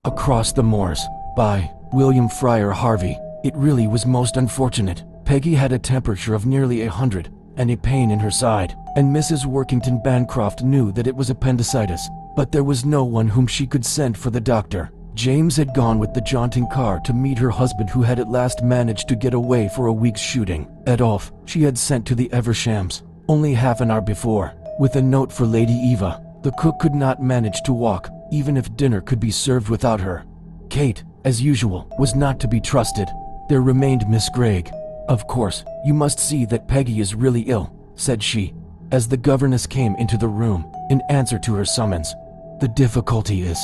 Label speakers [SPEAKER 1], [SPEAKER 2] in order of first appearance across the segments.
[SPEAKER 1] Across the Moors, by William Fryer Harvey. It really was most unfortunate. Peggy had a temperature of nearly 100 and a pain in her side, and Mrs. Workington Bancroft knew that it was appendicitis, but there was no one whom she could send for the doctor. James had gone with the jaunting car to meet her husband, who had at last managed to get away for a week's shooting. Adolphe, she had sent to the Evershams only half an hour before, with a note for Lady Eva. The cook could not manage to walk, even if dinner could be served without her. Kate, as usual, was not to be trusted. There remained Miss Gregg. "Of course, you must see that Peggy is really ill," said she, as the governess came into the room in answer to her summons. "The difficulty is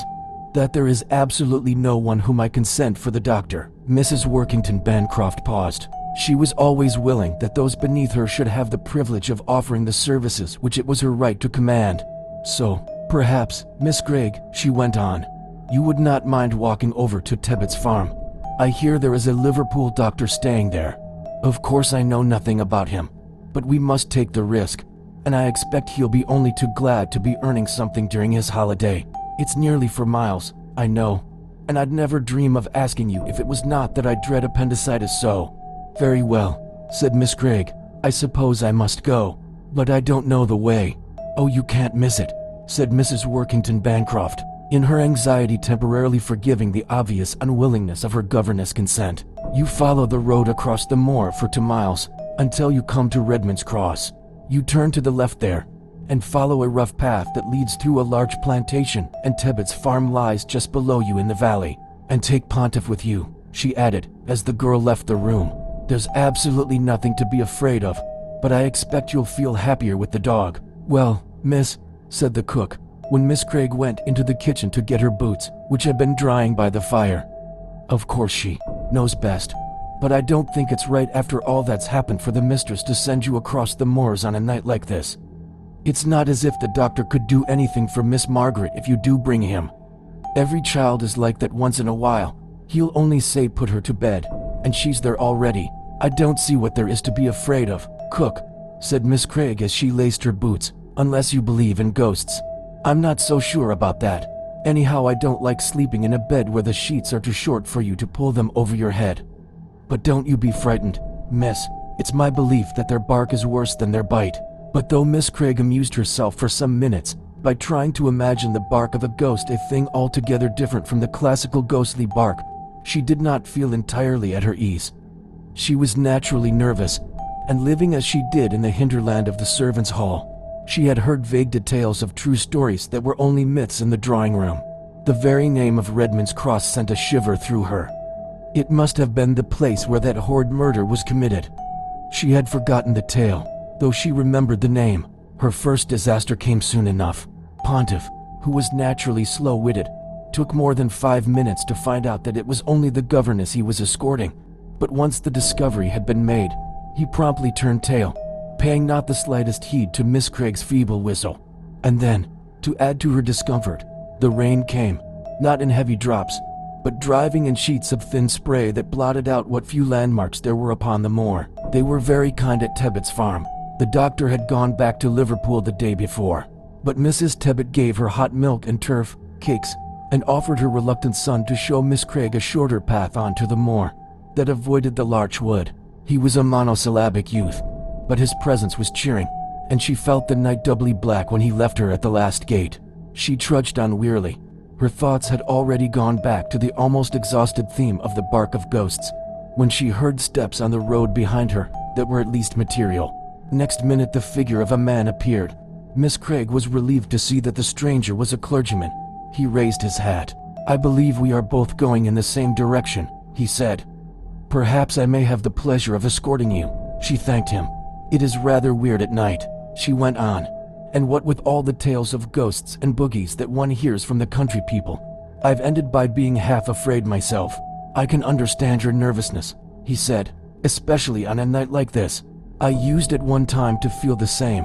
[SPEAKER 1] that there is absolutely no one whom I can send for the doctor." Mrs. Workington Bancroft paused. She was always willing that those beneath her should have the privilege of offering the services which it was her right to command. "So, perhaps, Miss Gregg," she went on, "you would not mind walking over to Tebbett's farm. I hear there is a Liverpool doctor staying there. Of course I know nothing about him, but we must take the risk, and I expect he'll be only too glad to be earning something during his holiday. It's nearly 4 miles, I know, and I'd never dream of asking you if it was not that I dread appendicitis so." "Very well," said Miss Gregg. "I suppose I must go, but I don't know the way." "Oh, you can't miss it," said Mrs. Workington Bancroft, in her anxiety temporarily forgiving the obvious unwillingness of her governess' consent. "You follow the road across the moor for 2 miles, until you come to Redmond's Cross. You turn to the left there, and follow a rough path that leads through a large plantation, and Tebbett's farm lies just below you in the valley. And take Pontiff with you," she added, as the girl left the room. "There's absolutely nothing to be afraid of, but I expect you'll feel happier with the dog." "Well, miss," said the cook, when Miss Gregg went into the kitchen to get her boots, which had been drying by the fire. "Of course she knows best, but I don't think it's right after all that's happened for the mistress to send you across the moors on a night like this. It's not as if the doctor could do anything for Miss Margaret if you do bring him. Every child is like that once in a while. He'll only say put her to bed, and she's there already. I don't see what there is to be afraid of, cook," said Miss Gregg as she laced her boots, "unless you believe in ghosts. I'm not so sure about that. Anyhow, I don't like sleeping in a bed where the sheets are too short for you to pull them over your head. But don't you be frightened, miss. It's my belief that their bark is worse than their bite." But though Miss Gregg amused herself for some minutes by trying to imagine the bark of a ghost a thing altogether different from the classical ghostly bark, she did not feel entirely at her ease. She was naturally nervous, and living as she did in the hinterland of the servants' hall, she had heard vague details of true stories that were only myths in the drawing room. The very name of Redmond's Cross sent a shiver through her. It must have been the place where that horrid murder was committed. She had forgotten the tale, though she remembered the name. Her first disaster came soon enough. Pontiff, who was naturally slow-witted, took more than 5 minutes to find out that it was only the governess he was escorting. But once the discovery had been made, he promptly turned tail, paying not the slightest heed to Miss Gregg's feeble whistle. And then, to add to her discomfort, the rain came, not in heavy drops, but driving in sheets of thin spray that blotted out what few landmarks there were upon the moor. They were very kind at Tebbett's farm. The doctor had gone back to Liverpool the day before, but Mrs. Tebbett gave her hot milk and turf, cakes, and offered her reluctant son to show Miss Gregg a shorter path on to the moor that avoided the larch wood. He was a monosyllabic youth, but his presence was cheering, and she felt the night doubly black when he left her at the last gate. She trudged on wearily. Her thoughts had already gone back to the almost exhausted theme of the bark of ghosts, when she heard steps on the road behind her that were at least material. Next minute the figure of a man appeared. Miss Gregg was relieved to see that the stranger was a clergyman. He raised his hat. "I believe we are both going in the same direction," he said. "Perhaps I may have the pleasure of escorting you." She thanked him. "It is rather weird at night," she went on, "and what with all the tales of ghosts and boogies that one hears from the country people, I've ended by being half afraid myself." "I can understand your nervousness," he said, "especially on a night like this. I used at one time to feel the same,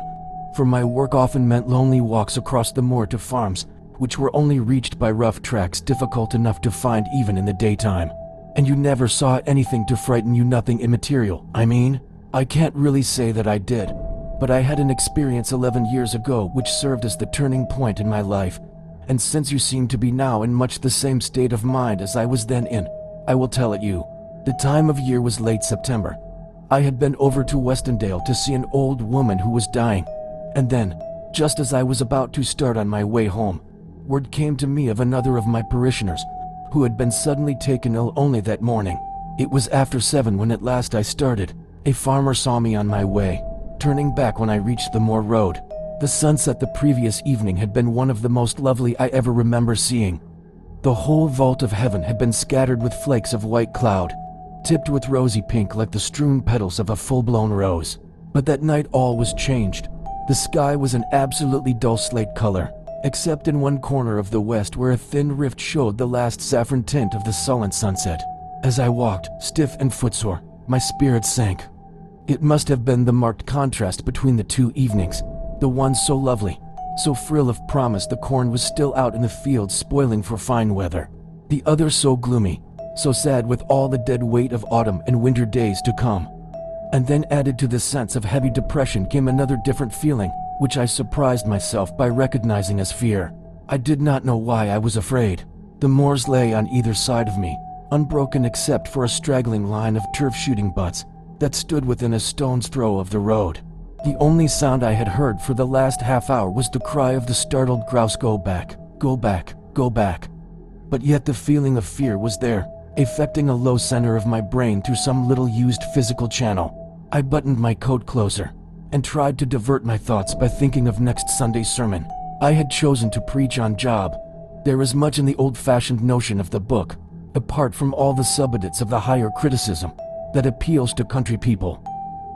[SPEAKER 1] for my work often meant lonely walks across the moor to farms, which were only reached by rough tracks difficult enough to find even in the daytime." "And you never saw anything to frighten you? Nothing immaterial, I mean?" "I can't really say that I did, but I had an experience 11 years ago which served as the turning point in my life, and since you seem to be now in much the same state of mind as I was then in, I will tell it you. The time of year was late September. I had been over to Westendale to see an old woman who was dying, and then, just as I was about to start on my way home, word came to me of another of my parishioners, who had been suddenly taken ill only that morning. It was after 7 when at last I started. A farmer saw me on my way, turning back when I reached the moor road. The sunset the previous evening had been one of the most lovely I ever remember seeing. The whole vault of heaven had been scattered with flakes of white cloud, tipped with rosy pink like the strewn petals of a full-blown rose. But that night all was changed. The sky was an absolutely dull slate color, except in one corner of the west where a thin rift showed the last saffron tint of the sullen sunset. As I walked, stiff and footsore, my spirits sank. It must have been the marked contrast between the two evenings, the one so lovely, so frill of promise the corn was still out in the fields spoiling for fine weather, the other so gloomy, so sad with all the dead weight of autumn and winter days to come. And then added to this sense of heavy depression came another different feeling, which I surprised myself by recognizing as fear. I did not know why I was afraid. The moors lay on either side of me, unbroken except for a straggling line of turf shooting butts that stood within a stone's throw of the road. The only sound I had heard for the last half hour was the cry of the startled grouse, "Go back, go back, go back." But yet the feeling of fear was there, affecting a low center of my brain through some little used physical channel. I buttoned my coat closer and tried to divert my thoughts by thinking of next Sunday's sermon. I had chosen to preach on Job. There is much in the old-fashioned notion of the book, apart from all the subedits of the higher criticism, that appeals to country people.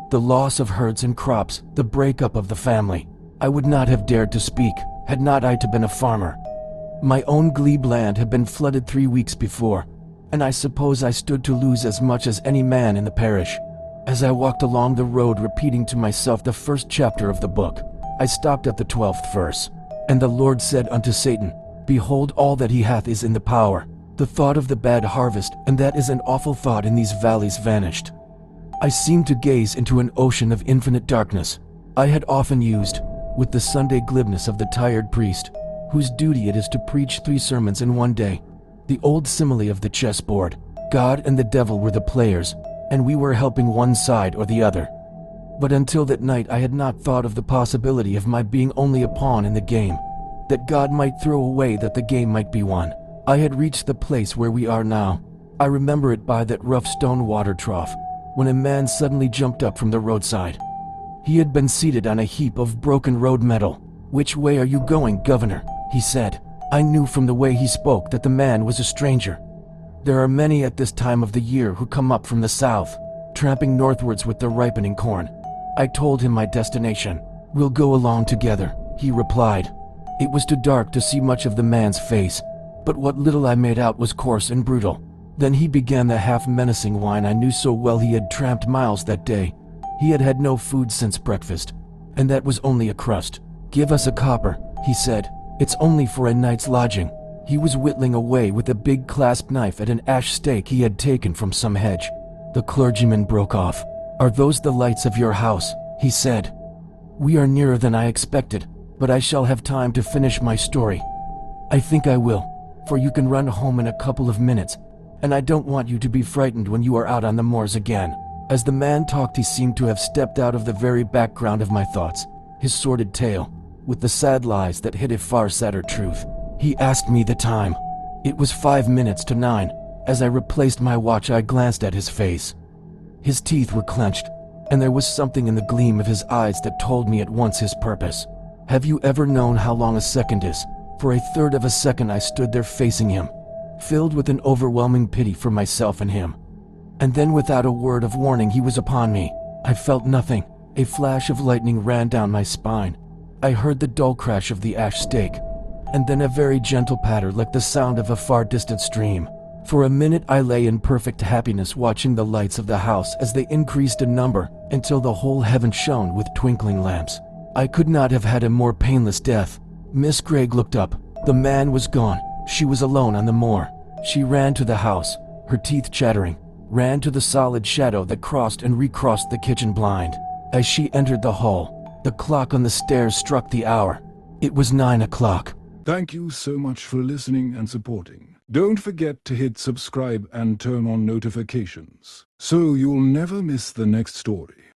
[SPEAKER 1] The loss of herds and crops, the breakup of the family. I would not have dared to speak, had not I been a farmer. My own glebe land had been flooded 3 weeks before, and I suppose I stood to lose as much as any man in the parish. As I walked along the road repeating to myself the first chapter of the book, I stopped at the 12th verse. "And the Lord said unto Satan, Behold, all that he hath is in the power. The thought of the bad harvest, and that is an awful thought in these valleys, vanished." I seemed to gaze into an ocean of infinite darkness. I had often used, with the Sunday glibness of the tired priest, whose duty it is to preach 3 sermons in one day, the old simile of the chessboard. God and the devil were the players, and we were helping one side or the other. But until that night I had not thought of the possibility of my being only a pawn in the game, that God might throw away that the game might be won. I had reached the place where we are now. I remember it by that rough stone water trough, when a man suddenly jumped up from the roadside. He had been seated on a heap of broken road metal. "Which way are you going, Governor?" he said. I knew from the way he spoke that the man was a stranger. There are many at this time of the year who come up from the south, tramping northwards with the ripening corn. I told him my destination. "We'll go along together," he replied. It was too dark to see much of the man's face, but what little I made out was coarse and brutal. Then he began the half-menacing whine I knew so well. He had tramped miles that day. He had had no food since breakfast, and that was only a crust. "Give us a copper," he said. "It's only for a night's lodging." He was whittling away with a big clasp knife at an ash stake he had taken from some hedge. The clergyman broke off. "Are those the lights of your house?" he said. "We are nearer than I expected, but I shall have time to finish my story." "I think I will, for you can run home in a couple of minutes, and I don't want you to be frightened when you are out on the moors again." As the man talked, he seemed to have stepped out of the very background of my thoughts, his sordid tale, with the sad lies that hid a far sadder truth. He asked me the time. It was 5 minutes to 9. As I replaced my watch, I glanced at his face. His teeth were clenched, and there was something in the gleam of his eyes that told me at once his purpose. Have you ever known how long a second is? For a third of a second I stood there facing him, filled with an overwhelming pity for myself and him. And then without a word of warning he was upon me. I felt nothing. A flash of lightning ran down my spine. I heard the dull crash of the ash stake, and then a very gentle patter like the sound of a far distant stream. For a minute I lay in perfect happiness, watching the lights of the house as they increased in number until the whole heaven shone with twinkling lamps. I could not have had a more painless death. Miss Gregg looked up. The man was gone. She was alone on the moor. She ran to the house, her teeth chattering, ran to the solid shadow that crossed and recrossed the kitchen blind. As she entered the hall, the clock on the stairs struck the hour. It was 9 o'clock.
[SPEAKER 2] Thank you so much for listening and supporting. Don't forget to hit subscribe and turn on notifications so you'll never miss the next story.